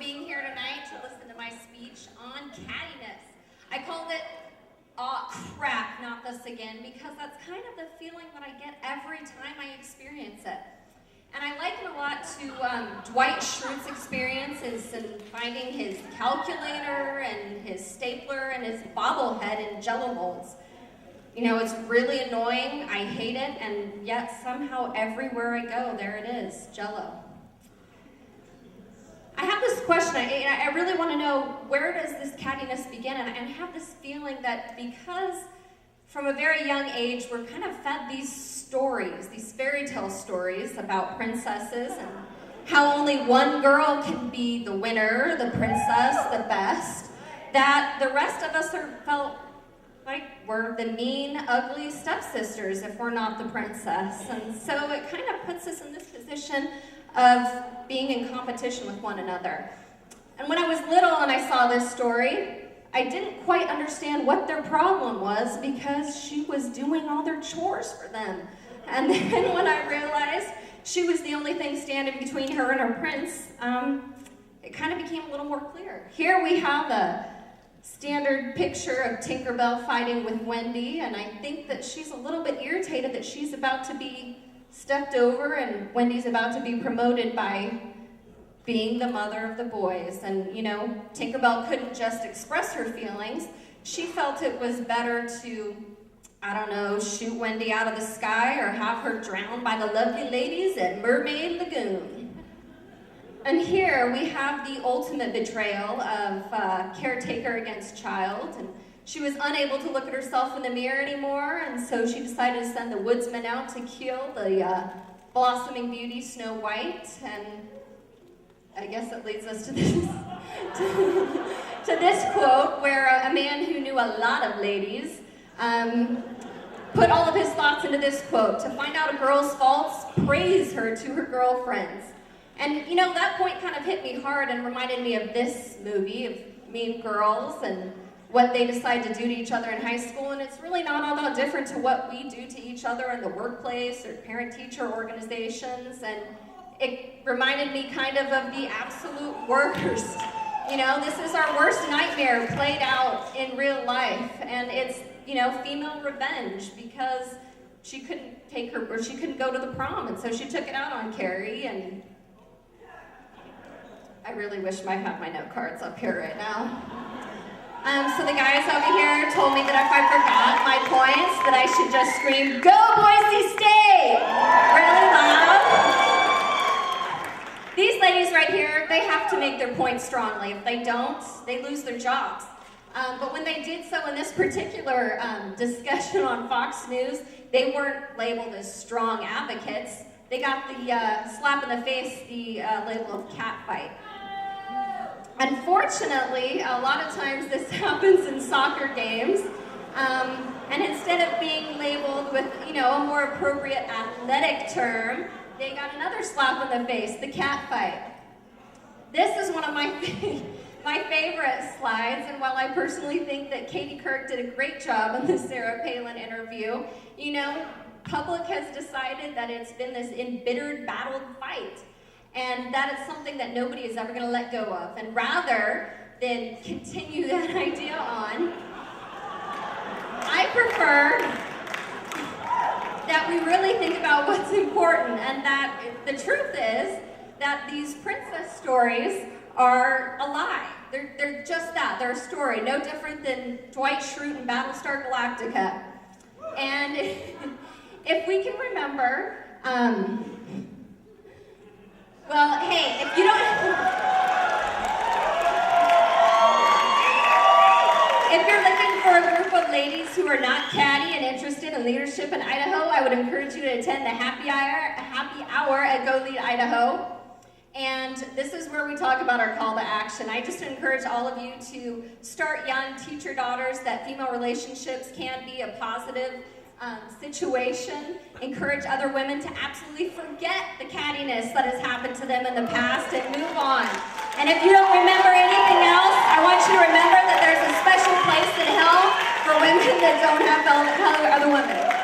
being here tonight to listen to my speech on cattiness. I called it, "Aw, crap, not this again," because that's kind of the feeling that I get every time I experience it. And I liken a lot to Dwight Schrute's experiences in finding his calculator and his stapler and his bobblehead in Jell-O molds. You know, it's really annoying, I hate it, and yet somehow everywhere I go, there it is, Jell-O. I have this question, I really want to know, where does this cattiness begin? And I have this feeling that because from a very young age, we're kind of fed these stories, these fairy tale stories about princesses and how only one girl can be the winner, the princess, the best, that the rest of us felt like we're the mean, ugly stepsisters if we're not the princess. And so it kind of puts us in this position of being in competition with one another. And when I was little and I saw this story, I didn't quite understand what their problem was because she was doing all their chores for them. And then when I realized she was the only thing standing between her and her prince, it kind of became a little more clear. Here we have a standard picture of Tinkerbell fighting with Wendy, and I think that she's a little bit irritated that she's about to be stepped over and Wendy's about to be promoted by being the mother of the boys. And, you know, Tinkerbell couldn't just express her feelings. She felt it was better to, I don't know, shoot Wendy out of the sky or have her drowned by the lovely ladies at Mermaid Lagoon. And here we have the ultimate betrayal of caretaker against child. And she was unable to look at herself in the mirror anymore, and so she decided to send the woodsman out to kill the blossoming beauty Snow White. And I guess it leads us to this, to this quote where a man who knew a lot of ladies put all of his thoughts into this quote: "To find out a girl's faults, praise her to her girlfriends." And you know, that point kind of hit me hard and reminded me of this movie, of Mean Girls, and what they decide to do to each other in high school. And it's really not all that different to what we do to each other in the workplace or parent-teacher organizations. And it reminded me kind of the absolute worst. You know, this is our worst nightmare played out in real life. And it's, you know, female revenge, because she couldn't she couldn't go to the prom, and so she took it out on Carrie. And I really wish I had my note cards up here right now. So the guys over here told me that if I forgot my points, that I should just scream, "Go Boise State!" really loud. These ladies right here, they have to make their points strongly. If they don't, they lose their jobs. But when they did so in this particular discussion on Fox News, they weren't labeled as strong advocates. They got the slap in the face, the label of catfight. Unfortunately, a lot of times this happens in soccer games, and instead of being labeled with, you know, a more appropriate athletic term, they got another slap in the face, the cat fight. This is one of my favorite slides, and while I personally think that Katie Couric did a great job in the Sarah Palin interview, you know, public has decided that it's been this embittered, battled fight. And that is something that nobody is ever going to let go of. And rather than continue that idea on, I prefer that we really think about what's important, and that the truth is that these princess stories are a lie. They're just that. They're a story, no different than Dwight Schrute and Battlestar Galactica. And if we can remember, well, hey, if you don't, if you're looking for a group of ladies who are not catty and interested in leadership in Idaho, I would encourage you to attend the happy hour at Go Lead Idaho. And this is where we talk about our call to action. I just encourage all of you to start young, teach your daughters that female relationships can be a positive situation. Encourage other women to absolutely forget the cattiness that has happened to them in the past and move on. And if you don't remember anything else, I want you to remember that there's a special place in hell for women that don't have other women.